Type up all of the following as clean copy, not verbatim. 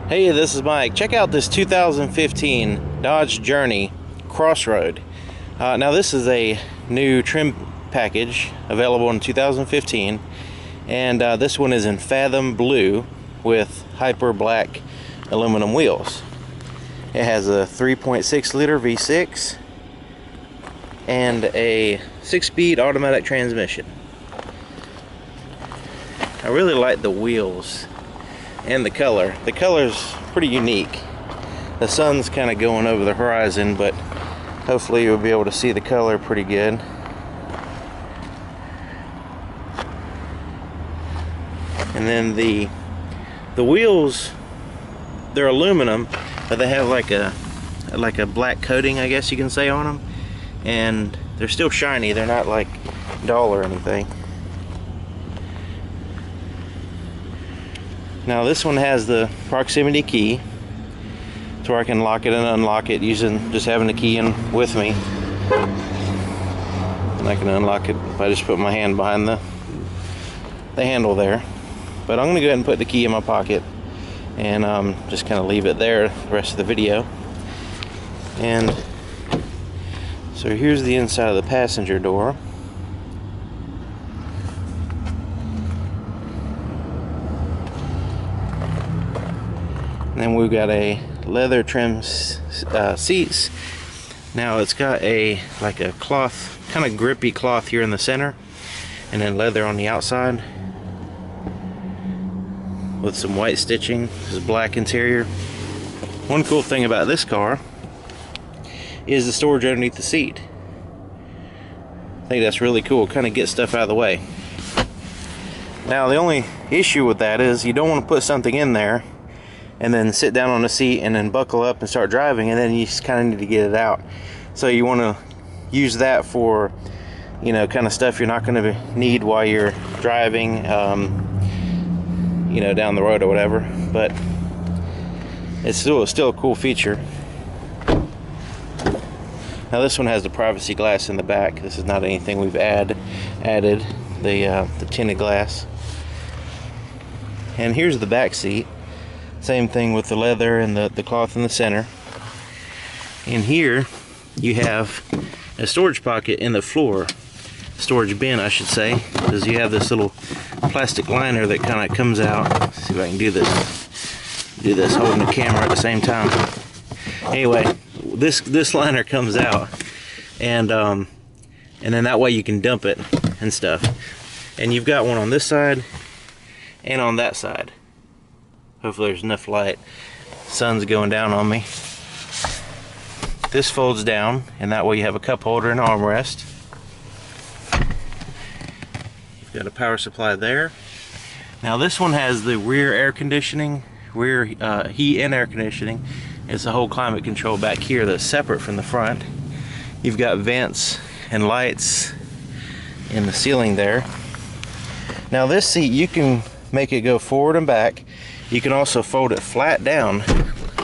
Hey, this is Mike. Check out this 2015 Dodge Journey Crossroad. Now this is a new trim package available in 2015, and this one is in Fathom Blue with hyper black aluminum wheels. It has a 3.6 liter V6 and a 6-speed automatic transmission. I really like the wheels and the color. The color's pretty unique. The sun's kind of going over the horizon, but hopefully you'll be able to see the color pretty good. And then the wheels, they're aluminum, but they have like a black coating, I guess you can say, on them, and they're still shiny. They're not like dull or anything. Now this one has the proximity key, so I can lock it and unlock it using just having the key in with me. And I can unlock it if I just put my hand behind the handle there. But I'm going to go ahead and put the key in my pocket and just kind of leave it there the rest of the video. And so here's the inside of the passenger door. And then we've got a leather trim seats. Now it's got like a cloth, kind of grippy cloth here in the center, and then leather on the outside with some white stitching. This is black interior. One cool thing about this car is the storage underneath the seat. I think that's really cool. Kind of get stuff out of the way. Now the only issue with that is you don't want to put something in there and then sit down on the seat and then buckle up and start driving, and then you just kind of need to get it out. So you want to use that for, you know, kind of stuff you're not going to need while you're driving, you know, down the road or whatever. But it's still a cool feature. Now this one has the privacy glass in the back. This is not anything we've added the tinted glass. And here's the back seat. Same thing with the leather and the cloth in the center. And here you have a storage pocket in the floor, storage bin I should say, because you have this little plastic liner that kind of comes out. Let's see if I can do this holding the camera at the same time. Anyway, this liner comes out, and then that way you can dump it and stuff. And you've got one on this side and on that side. Hopefully there's enough light. Sun's going down on me. This folds down, and that way you have a cup holder and armrest. You've got a power supply there. Now this one has the rear air conditioning, rear heat and air conditioning. It's a whole climate control back here that's separate from the front. You've got vents and lights in the ceiling there. Now this seat, you can make it go forward and back. You can also fold it flat down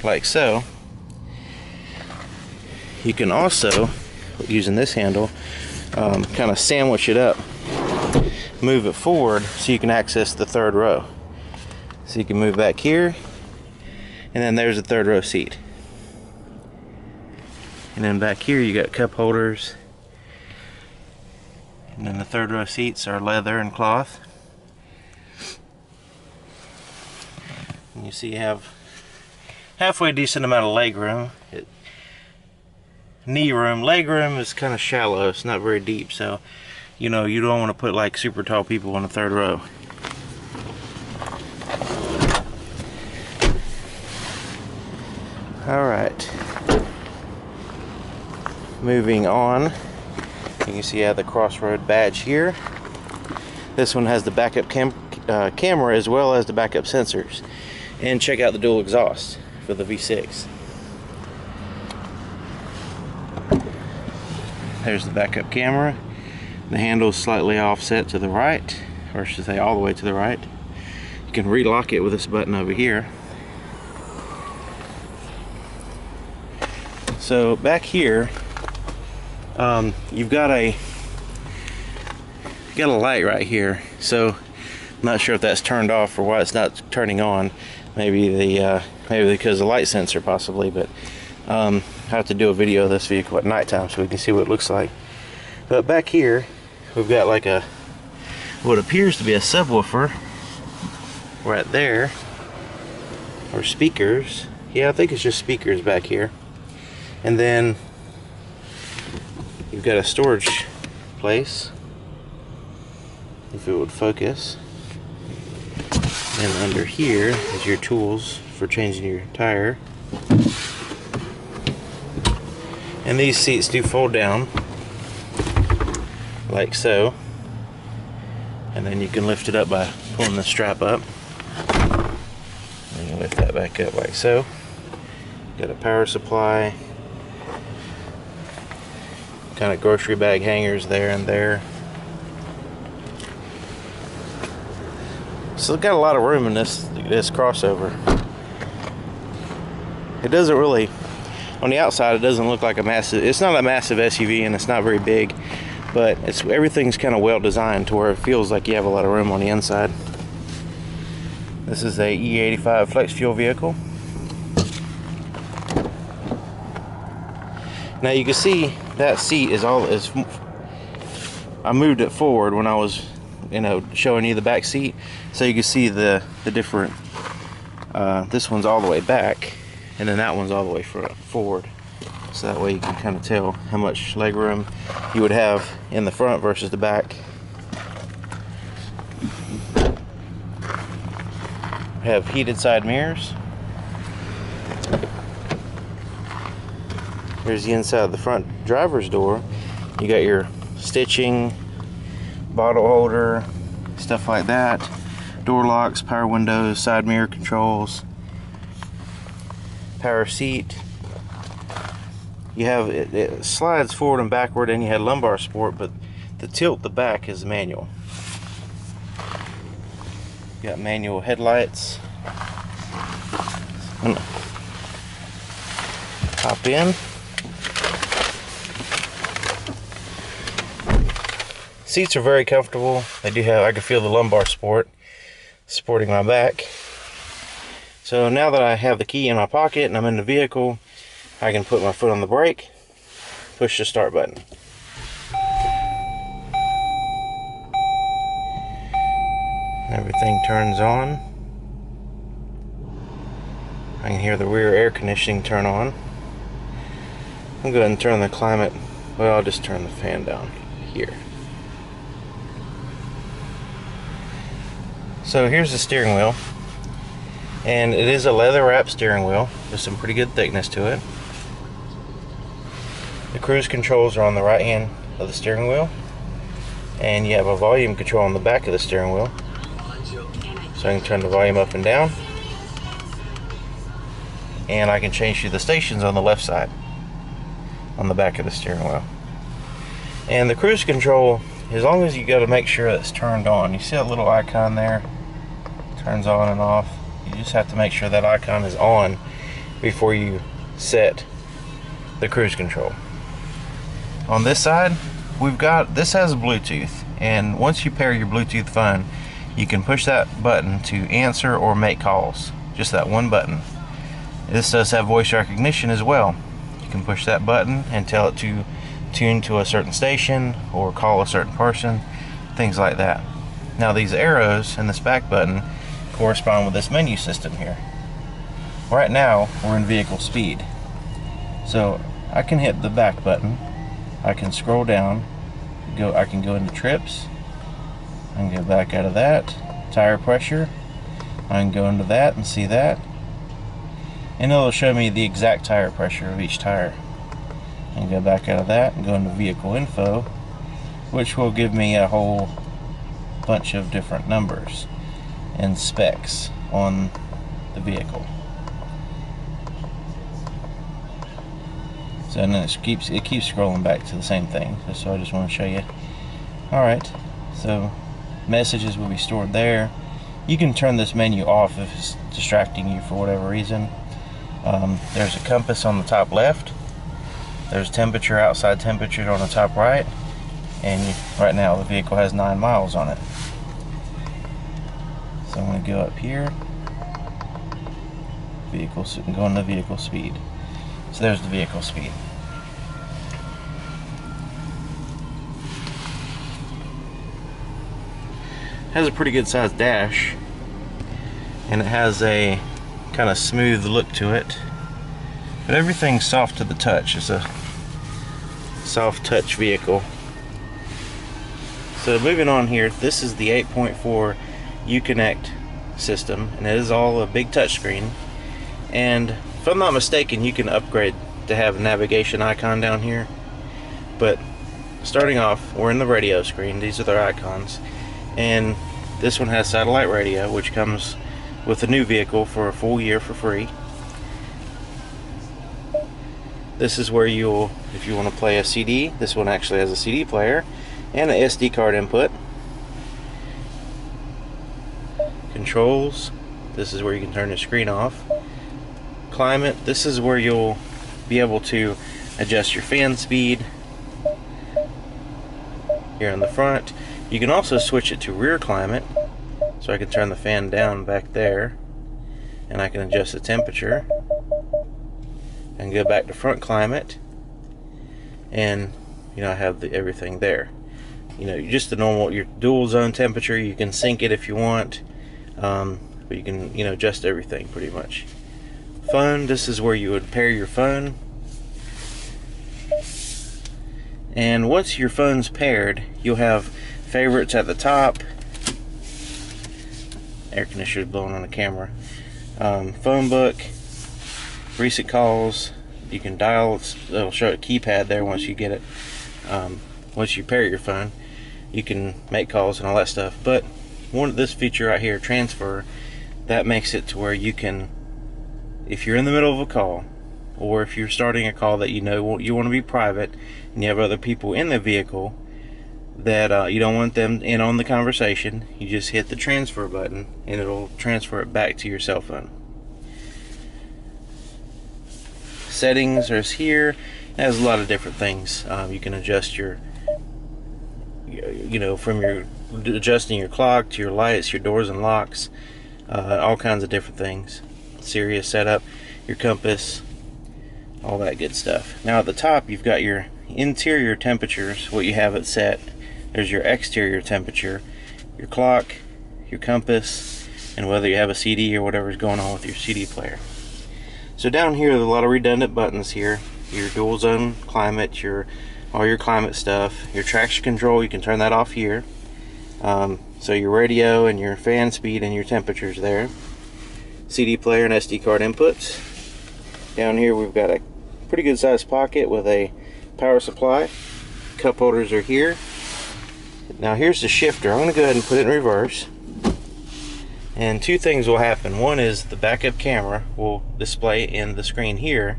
like so. You can also, using this handle, kind of sandwich it up, move it forward so you can access the third row. So you can move back here, and then there's the third row seat. And then back here you got cup holders, and then the third row seats are leather and cloth. And you see you have halfway decent amount of leg room. Knee room. Leg room is kind of shallow. It's not very deep, so you know you don't want to put like super tall people on the third row. Alright, moving on. You can see I have the Crossroad badge here. This one has the backup camera as well as the backup sensors. And check out the dual exhaust for the V6. There's the backup camera. The handle's slightly offset to the right, or I should say all the way to the right. You can relock it with this button over here. So back here, you've got a light right here. So Not sure if that's turned off or why it's not turning on. Maybe because of the light sensor possibly, but I have to do a video of this vehicle at nighttime so we can see what it looks like. But back here we've got like a what appears to be a subwoofer right there, or speakers. Yeah, I think it's just speakers back here. And then you've got a storage place, if it would focus. And under here is your tools for changing your tire. And these seats do fold down like so, and then you can lift it up by pulling the strap up, and you lift that back up like so. Got a power supply, kind of grocery bag hangers there and there. So it's got a lot of room in this crossover. It doesn't really, on the outside, it doesn't look like a massive, it's not a massive SUV and it's not very big, but everything's kind of well designed to where it feels like you have a lot of room on the inside. This is a E85 flex fuel vehicle. Now you can see that seat is I moved it forward when I was, showing you the back seat, so you can see the different. This one's all the way back, and then that one's all the way forward. So that way you can kind of tell how much leg room you would have in the front versus the back. We have heated side mirrors. Here's the inside of the front driver's door. You got your stitching, bottle holder, stuff like that. Door locks, power windows, side mirror controls, power seat. You have it slides forward and backward, and you had lumbar support, but the tilt the back is manual. You got manual headlights. Hop in. Seats are very comfortable. They do have, I can feel the lumbar support supporting my back. So now that I have the key in my pocket and I'm in the vehicle, I can put my foot on the brake, push the start button. Everything turns on. I can hear the rear air conditioning turn on. I'm going to turn the climate, well, I'll just turn the fan down here. So here's the steering wheel, and it is a leather wrapped steering wheel with some pretty good thickness to it. The cruise controls are on the right hand of the steering wheel, and you have a volume control on the back of the steering wheel, so I can turn the volume up and down, and I can change to the stations on the left side on the back of the steering wheel. And the cruise control, as long as you got to make sure it's turned on. You see that little icon there? Turns on and off. You just have to make sure that icon is on before you set the cruise control. On this side, this has Bluetooth, and once you pair your Bluetooth phone, you can push that button to answer or make calls. Just that one button. This does have voice recognition as well. You can push that button and tell it to tune to a certain station or call a certain person, things like that. Now these arrows and this back button correspond with this menu system here. Right now we're in vehicle speed, so I can hit the back button, I can scroll down, I can go into trips, I can go back out of that, tire pressure, I can go into that and see that, and it'll show me the exact tire pressure of each tire. And go back out of that and go into vehicle info, which will give me a whole bunch of different numbers and specs on the vehicle. So then it keeps scrolling back to the same thing. So I just want to show you. Alright, so messages will be stored there. You can turn this menu off if it's distracting you for whatever reason. There's a compass on the top left. There's temperature, outside temperature on the top right, and right now the vehicle has 9 miles on it. So I'm going to go up here, vehicle, and go into vehicle speed. So there's the vehicle speed. Has a pretty good sized dash, and it has a kind of smooth look to it, but everything's soft to the touch. It's a soft touch vehicle. So moving on here, this is the 8.4 Uconnect system, and it is all a big touchscreen. And if I'm not mistaken, you can upgrade to have a navigation icon down here. But starting off, we're in the radio screen. These are their icons, and this one has satellite radio, which comes with a new vehicle for a full year for free. This is where you'll, if you want to play a CD, this one actually has a CD player and an SD card input. Controls, this is where you can turn the screen off. Climate, this is where you'll be able to adjust your fan speed here on the front. You can also switch it to rear climate, so I can turn the fan down back there, and I can adjust the temperature, and go back to front climate, and you know, I have everything there. You know, just the normal, your dual zone temperature. You can sync it if you want, but you can, you know, adjust everything pretty much. Phone, this is where you would pair your phone, and once your phone's paired, you'll have favorites at the top. Air conditioner blowing on the camera. Phone book, recent calls. You can dial, it'll show a keypad there once you get it. Once you pair your phone, you can make calls and all that stuff. But this feature right here, transfer, that makes it to where you can, if you're in the middle of a call, or if you're starting a call that you know you want to be private, and you have other people in the vehicle that you don't want them in on the conversation, you just hit the transfer button and it'll transfer it back to your cell phone. Settings is here. It has a lot of different things. You can adjust your, you know, from your adjusting your clock to your lights, your doors and locks, all kinds of different things. Sirius setup, your compass, all that good stuff. Now at the top, you've got your interior temperatures, what you have it set. There's your exterior temperature, your clock, your compass, and whether you have a CD or whatever's going on with your CD player. So down here, there's a lot of redundant buttons here. Your dual zone climate, all your climate stuff, your traction control, you can turn that off here. So your radio and your fan speed and your temperatures there. CD player and SD card inputs. Down here we've got a pretty good sized pocket with a power supply. Cup holders are here. Now here's the shifter. I'm going to go ahead and put it in reverse. And two things will happen. One is the backup camera will display in the screen here.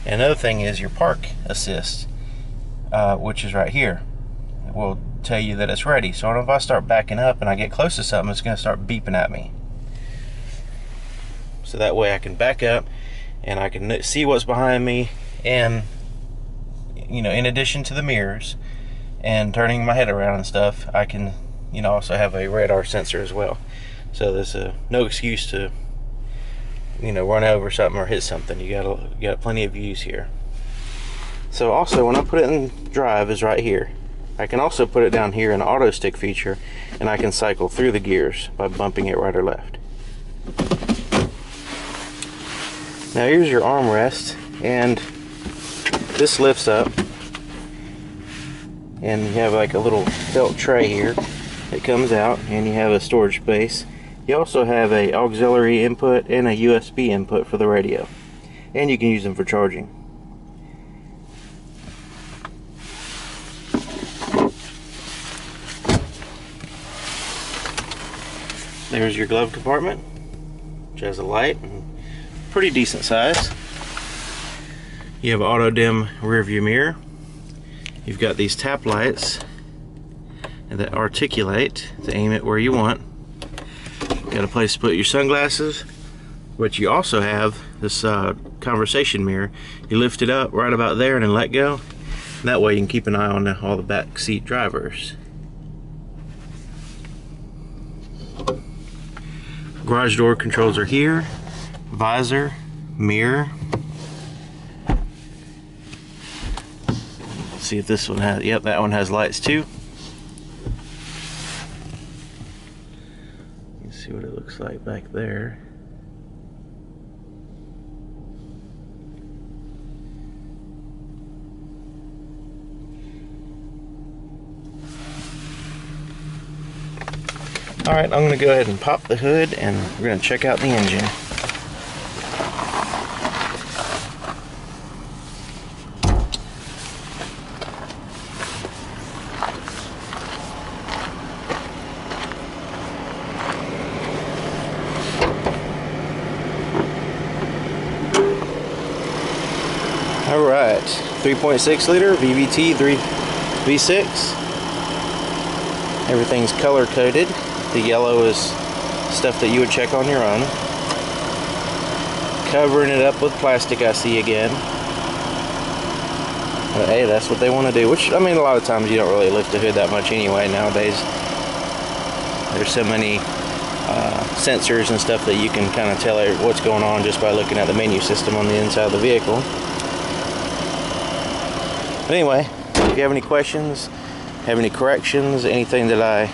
And another thing is your park assist, which is right here. It will tell you that it's ready. So if I start backing up and I get close to something, it's going to start beeping at me. So that way I can back up and I can see what's behind me, and you know, in addition to the mirrors and turning my head around and stuff, I can, you know, also have a radar sensor as well. So there's no excuse to, you know, run over something or hit something. You got plenty of views here. So also, when I put it in drive, is right here. I can also put it down here in auto stick feature, and I can cycle through the gears by bumping it right or left. Now here's your armrest, and this lifts up, and you have like a little felt tray here that comes out, and you have a storage space. You also have a auxiliary input and a USB input for the radio, and you can use them for charging. There's your glove compartment, which has a light, and pretty decent size. You have auto dim rear view mirror. You've got these tap lights that articulate to aim it where you want. Got a place to put your sunglasses, which you also have this conversation mirror. You lift it up right about there and then let go. And that way you can keep an eye on all the back seat drivers. Garage door controls are here. Visor, mirror. Let's see if this one has, yep, that one has lights too. Let's see what it looks like back there. Alright, I'm going to go ahead and pop the hood and we're going to check out the engine. Alright, 3.6 liter VVT 3 V6. Everything's color coded. The yellow is stuff that you would check on your own. Covering it up with plastic, I see again. But hey, that's what they want to do. Which, I mean, a lot of times you don't really lift the hood that much anyway nowadays. There's so many sensors and stuff that you can kind of tell what's going on just by looking at the menu system on the inside of the vehicle. But anyway, if you have any questions, have any corrections, anything that I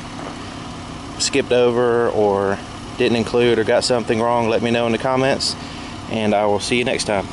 skipped over or didn't include or got something wrong, let me know in the comments, and I will see you next time.